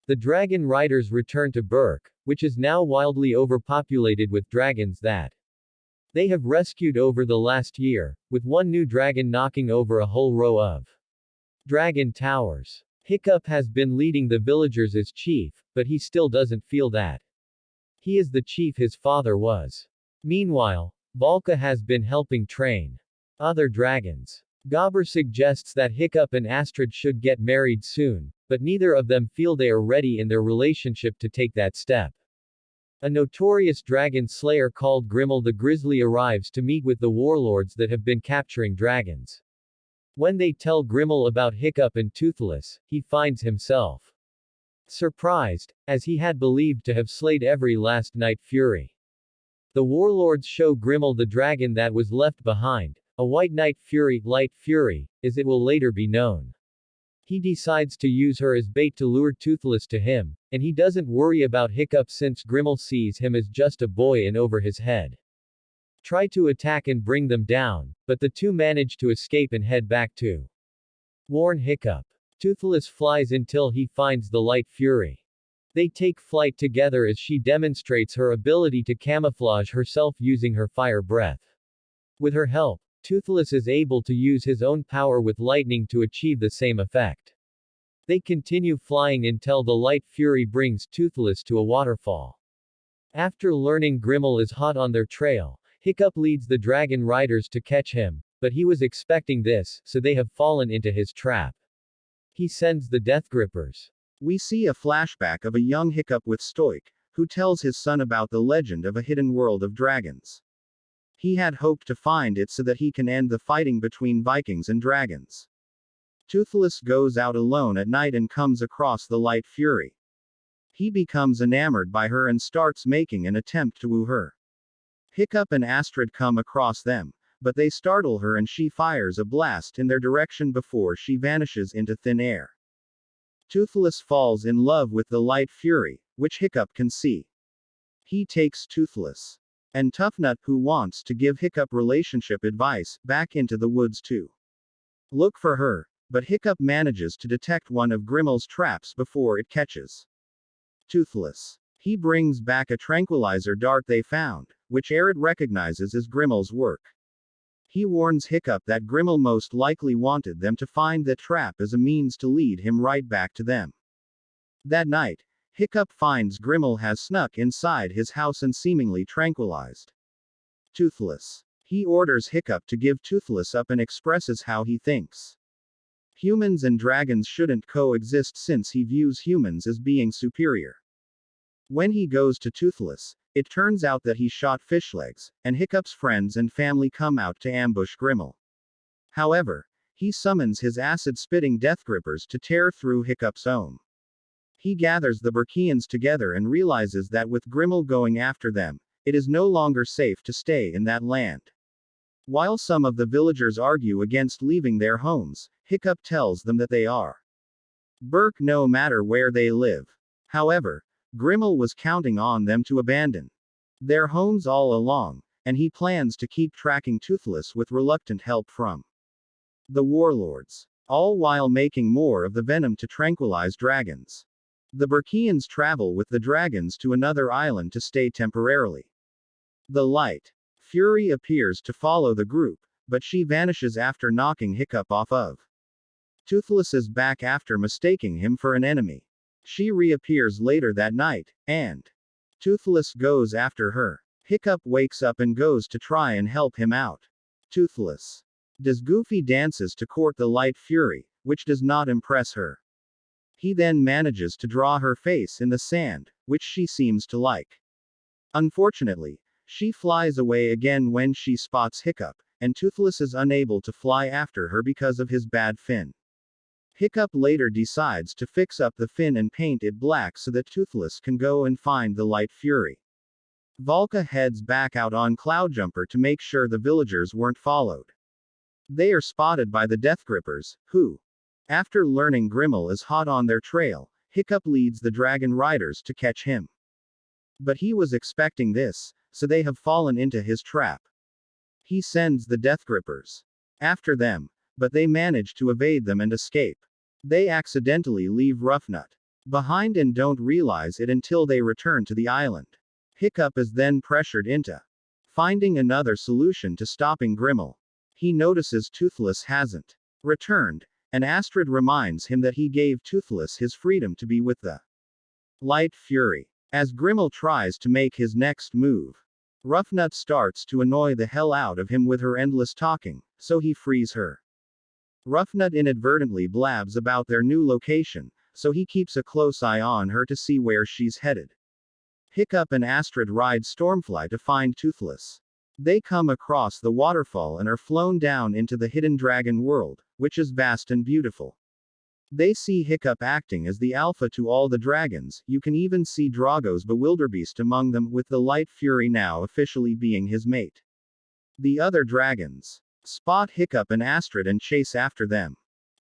The dragon riders return to Berk, which is now wildly overpopulated with dragons that they have rescued over the last year, with one new dragon knocking over a whole row of dragon towers. Hiccup has been leading the villagers as chief, but he still doesn't feel that he is the chief his father was. Meanwhile, Volca has been helping train other dragons. Gobber suggests that Hiccup and Astrid should get married soon, but neither of them feel they are ready in their relationship to take that step. A notorious dragon slayer called Grimmel the Grizzly arrives to meet with the warlords that have been capturing dragons. When they tell Grimmel about Hiccup and Toothless, he finds himself surprised, as he had believed to have slayed every last night fury. The warlords show Grimmel the dragon that was left behind, a white night fury, light fury, as it will later be known. He decides to use her as bait to lure Toothless to him, and he doesn't worry about Hiccup since Grimmel sees him as just a boy and over his head. Try to attack and bring them down, but the two manage to escape and head back to warn Hiccup. Toothless flies until he finds the light fury. They take flight together as she demonstrates her ability to camouflage herself using her fire breath. With her help, Toothless is able to use his own power with lightning to achieve the same effect. They continue flying until the light fury brings Toothless to a waterfall. After learning Grimmel is hot on their trail, Hiccup leads the dragon riders to catch him, but he was expecting this, so they have fallen into his trap. He sends the Death Grippers. We see a flashback of a young Hiccup with Stoic, who tells his son about the legend of a hidden world of dragons. He had hoped to find it so that he can end the fighting between Vikings and dragons. Toothless goes out alone at night and comes across the light fury. He becomes enamored by her and starts making an attempt to woo her. Hiccup and Astrid come across them, but they startle her and she fires a blast in their direction before she vanishes into thin air. Toothless falls in love with the light fury, which Hiccup can see. He takes Toothless and Toughnut, who wants to give Hiccup relationship advice, back into the woods to look for her, but Hiccup manages to detect one of Grimmel's traps before it catches Toothless. He brings back a tranquilizer dart they found, which Arid recognizes as Grimmel's work. He warns Hiccup that Grimmel most likely wanted them to find the trap as a means to lead him right back to them. That night, Hiccup finds Grimmel has snuck inside his house and seemingly tranquilized Toothless. He orders Hiccup to give Toothless up and expresses how he thinks humans and dragons shouldn't coexist since he views humans as being superior. When he goes to Toothless, it turns out that he shot Fishlegs, and Hiccup's friends and family come out to ambush Grimmel. However, he summons his acid-spitting death grippers to tear through Hiccup's own. He gathers the Berkeans together and realizes that with Grimmel going after them, it is no longer safe to stay in that land. While some of the villagers argue against leaving their homes, Hiccup tells them that they are Berk no matter where they live. However, Grimmel was counting on them to abandon their homes all along, and he plans to keep tracking Toothless with reluctant help from the warlords, all while making more of the venom to tranquilize dragons. The Berkeans travel with the dragons to another island to stay temporarily. The light fury appears to follow the group, but she vanishes after knocking Hiccup off of Toothless's back after mistaking him for an enemy. She reappears later that night, and Toothless goes after her. Hiccup wakes up and goes to try and help him out. Toothless does goofy dances to court the light fury, which does not impress her. He then manages to draw her face in the sand, which she seems to like. Unfortunately, she flies away again when she spots Hiccup, and Toothless is unable to fly after her because of his bad fin. Hiccup later decides to fix up the fin and paint it black so that Toothless can go and find the light fury. Volca heads back out on Cloudjumper to make sure the villagers weren't followed. They are spotted by the Death Grippers, who, after learning Grimmel is hot on their trail, Hiccup leads the dragon riders to catch him. But he was expecting this, so they have fallen into his trap. He sends the Death Grippers after them, but they manage to evade them and escape. They accidentally leave Roughnut behind and don't realize it until they return to the island. Hiccup is then pressured into finding another solution to stopping Grimmel. He notices Toothless hasn't returned, and Astrid reminds him that he gave Toothless his freedom to be with the Light Fury. As Grimmel tries to make his next move, Roughnut starts to annoy the hell out of him with her endless talking, so he frees her. Roughnut inadvertently blabs about their new location, so he keeps a close eye on her to see where she's headed. Hiccup and Astrid ride Stormfly to find Toothless. They come across the waterfall and are flown down into the hidden dragon world, which is vast and beautiful. They see Hiccup acting as the alpha to all the dragons. You can even see Drago's Bewilderbeast among them, with the Light Fury now officially being his mate. The other dragons spot Hiccup and Astrid and chase after them.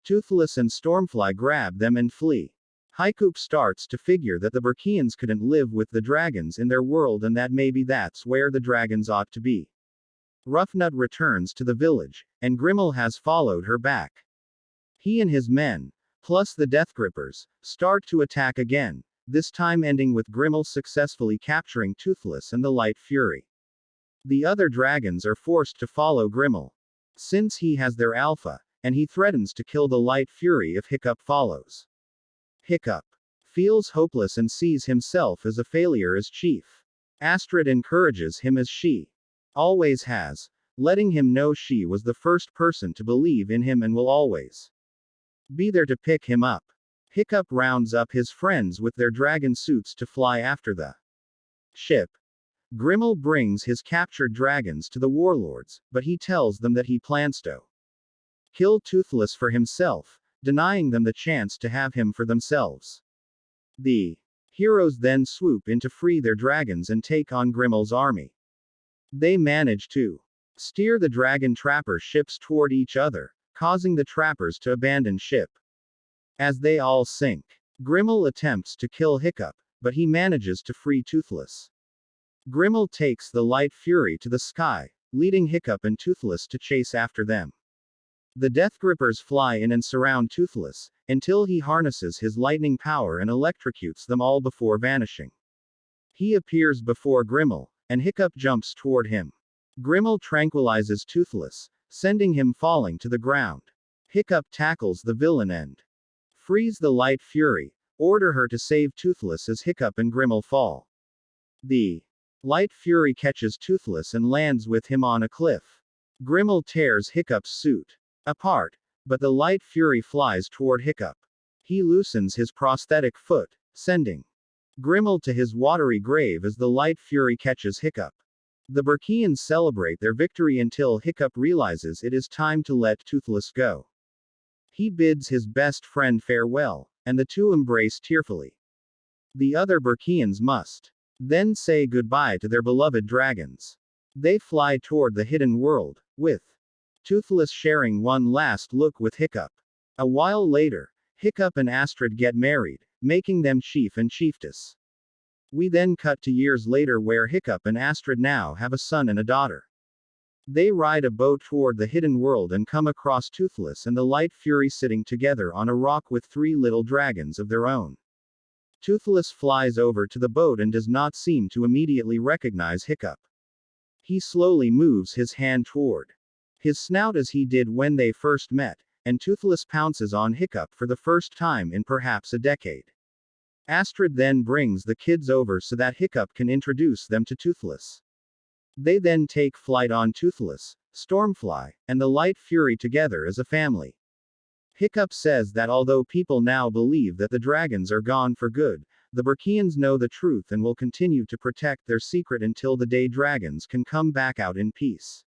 Toothless and Stormfly grab them and flee. Hiccup starts to figure that the Berkeans couldn't live with the dragons in their world, and that maybe that's where the dragons ought to be. Roughnut returns to the village, and Grimmel has followed her back. He and his men, plus the Deathgrippers, start to attack again, this time ending with Grimmel successfully capturing Toothless and the Light Fury. The other dragons are forced to follow Grimmel, since he has their alpha, and he threatens to kill the Light Fury if Hiccup follows. Hiccup feels hopeless and sees himself as a failure as chief. Astrid encourages him as she always has, letting him know she was the first person to believe in him and will always be there to pick him up. Hiccup rounds up his friends with their dragon suits to fly after the ship. Grimmel brings his captured dragons to the warlords, but he tells them that he plans to kill Toothless for himself, denying them the chance to have him for themselves. The heroes then swoop in to free their dragons and take on Grimmel's army. They manage to steer the dragon trapper ships toward each other, causing the trappers to abandon ship. As they all sink, Grimmel attempts to kill Hiccup, but he manages to free Toothless. Grimmel takes the Light Fury to the sky, leading Hiccup and Toothless to chase after them. The Deathgrippers fly in and surround Toothless, until he harnesses his lightning power and electrocutes them all before vanishing. He appears before Grimmel, and Hiccup jumps toward him. Grimmel tranquilizes Toothless, sending him falling to the ground. Hiccup tackles the villain and frees the Light Fury, order her to save Toothless as Hiccup and Grimmel fall. The Light Fury catches Toothless and lands with him on a cliff. Grimmel tears Hiccup's suit apart, but the Light Fury flies toward Hiccup. He loosens his prosthetic foot, sending Grimmel to his watery grave as the Light Fury catches Hiccup. The Berkeans celebrate their victory until Hiccup realizes it is time to let Toothless go. He bids his best friend farewell, and the two embrace tearfully. The other Berkeans must then say goodbye to their beloved dragons. They fly toward the hidden world, with Toothless sharing one last look with Hiccup. A while later, Hiccup and Astrid get married, making them chief and chiefess. We then cut to years later where Hiccup and Astrid now have a son and a daughter. They ride a boat toward the hidden world and come across Toothless and the Light Fury sitting together on a rock with 3 little dragons of their own. Toothless flies over to the boat and does not seem to immediately recognize Hiccup. He slowly moves his hand toward his snout as he did when they first met, and Toothless pounces on Hiccup for the first time in perhaps a decade. Astrid then brings the kids over so that Hiccup can introduce them to Toothless. They then take flight on Toothless, Stormfly, and the Light Fury together as a family. Hiccup says that although people now believe that the dragons are gone for good, the Berkeans know the truth and will continue to protect their secret until the day dragons can come back out in peace.